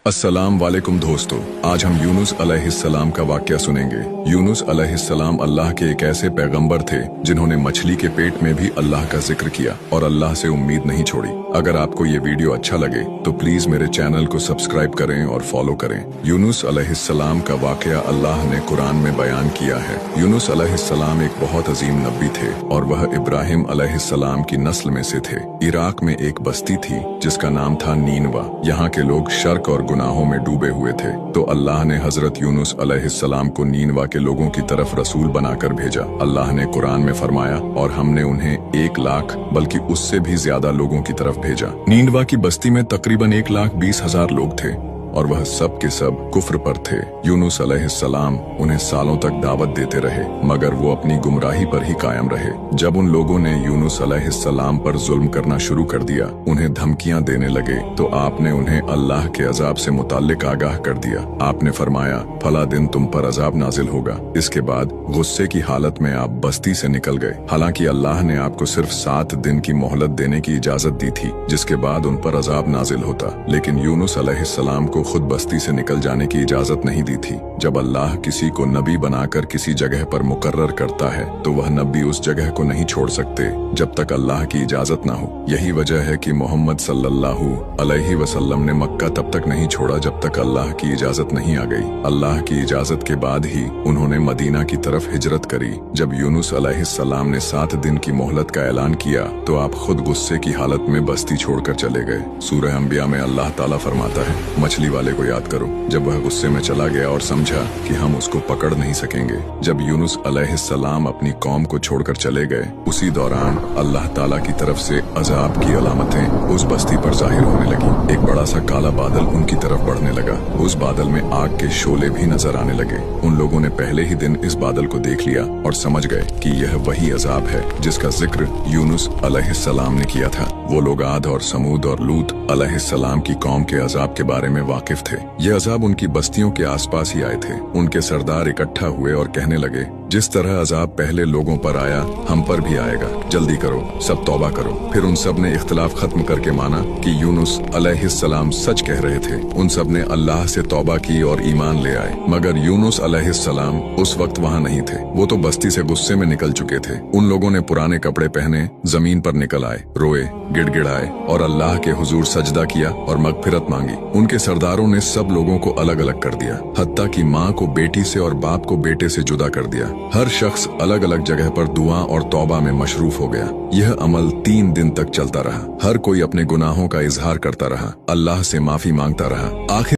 अस्सलाम वालेकुम दोस्तों, आज हम यूनुस अलैहिस्सलाम का वाकया सुनेंगे। यूनुस अलैहिस्सलाम अल्लाह के एक ऐसे पैगंबर थे जिन्होंने मछली के पेट में भी अल्लाह का जिक्र किया और अल्लाह से उम्मीद नहीं छोड़ी। अगर आपको ये वीडियो अच्छा लगे तो प्लीज मेरे चैनल को सब्सक्राइब करें और फॉलो करें। यूनुस अलैहिस्सलाम का वाकया अल्लाह ने कुरान में बयान किया है। यूनुस अलैहिस्सलाम एक बहुत अजीम नबी थे और वह इब्राहिम अलैहिस्सलाम की नस्ल में से थे। इराक में एक बस्ती थी जिसका नाम था नीनवा। यहाँ के लोग शर्क और गुनाहों में डूबे हुए थे, तो अल्लाह ने हजरत यूनुस अलैहिस्सलाम को नीनवा के लोगों की तरफ रसूल बनाकर भेजा। अल्लाह ने कुरान में फरमाया, और हमने उन्हें 1 लाख बल्कि उससे भी ज्यादा लोगों की तरफ भेजा। नीनवा की बस्ती में तकरीबन 1,20,000 लोग थे और वह सब के सब कुफ्र पर थे। यूनुस अलैहिस्सलाम उन्हें सालों तक दावत देते रहे, मगर वो अपनी गुमराही पर ही कायम रहे। जब उन लोगों ने यूनुस अलैहिस्सलाम पर जुल्म करना शुरू कर दिया, उन्हें धमकियां देने लगे, तो आपने उन्हें अल्लाह के अजाब से मुताल्लिक आगाह कर दिया। आपने फरमाया, फला दिन तुम पर अजाब नाजिल होगा। इसके बाद गुस्से की हालत में आप बस्ती से निकल गए। हालांकि अल्लाह ने आपको सिर्फ 7 दिन की मोहलत देने की इजाजत दी थी, जिसके बाद उन पर अजाब नाजिल होता, लेकिन यूनुस अलैहिस्सलाम को खुद बस्ती से निकल जाने की इजाजत नहीं दी थी। जब अल्लाह किसी को नबी बनाकर किसी जगह पर मुकर्रर करता है तो वह नबी उस जगह को नहीं छोड़ सकते जब तक अल्लाह की इजाजत ना हो। यही वजह है कि मोहम्मद सल्लल्लाहु अलैहि वसल्लम ने मक्का तब तक नहीं छोड़ा जब तक अल्लाह की इजाजत नहीं आ गई। अल्लाह की इजाजत के बाद ही उन्होंने मदीना की तरफ हिजरत करी। जब यूनुस अलैहिस्सलाम ने 7 दिन की मोहलत का ऐलान किया तो आप खुद गुस्से की हालत में बस्ती छोड़कर चले गए। सूरह अंबिया में अल्लाह ताला फरमाता है, मछली वाले को याद करो जब वह गुस्से में चला गया और समझा कि हम उसको पकड़ नहीं सकेंगे। जब यूनुस अलैहिस्सलाम अपनी कौम को छोड़कर चले गए, उसी दौरान अल्लाह ताला की तरफ से अजाब की अलामतें उस बस्ती पर जाहिर होने लगी। एक बड़ा सा काला बादल उनकी तरफ बढ़ने लगा। उस बादल में आग के शोले भी नजर आने लगे। उन लोगों ने पहले ही दिन इस बादल को देख लिया और समझ गए कि यह वही अजाब है जिसका जिक्र यूनुस अलैहिस्सलाम ने किया था। वो लोग आद और समूद और लूत अलैहिस्सलाम की कौम के अजाब के बारे में वाकिफ थे। ये अजाब उनकी बस्तियों के आसपास ही आए थे। उनके सरदार इकट्ठा हुए और कहने लगे, जिस तरह अजाब पहले लोगों पर आया हम पर भी आएगा, जल्दी करो, सब तौबा करो। फिर उन सब ने इख्तिलाफ खत्म करके माना कि यूनुस अलैहिस्सलाम सच कह रहे थे। उन सब ने अल्लाह से तौबा की और ईमान ले आए, मगर यूनुस अलैहिस्सलाम उस वक्त वहाँ नहीं थे। वो तो बस्ती से गुस्से में निकल चुके थे। उन लोगों ने पुराने कपड़े पहने जमीन पर निकल आए, रोए, गिड़गिड़ाए और अल्लाह के हुजूर सजदा किया और मगफिरत मांगी। उनके सरदारों ने सब लोगों को अलग अलग कर दिया, हत्ता कि माँ को बेटी से और बाप को बेटे से जुदा कर दिया। हर शख्स अलग अलग जगह पर दुआ और तौबा में मशरूफ हो गया। यह अमल 3 दिन तक चलता रहा। हर कोई अपने गुनाहों का इजहार करता रहा, अल्लाह से माफी मांगता रहा। आखिर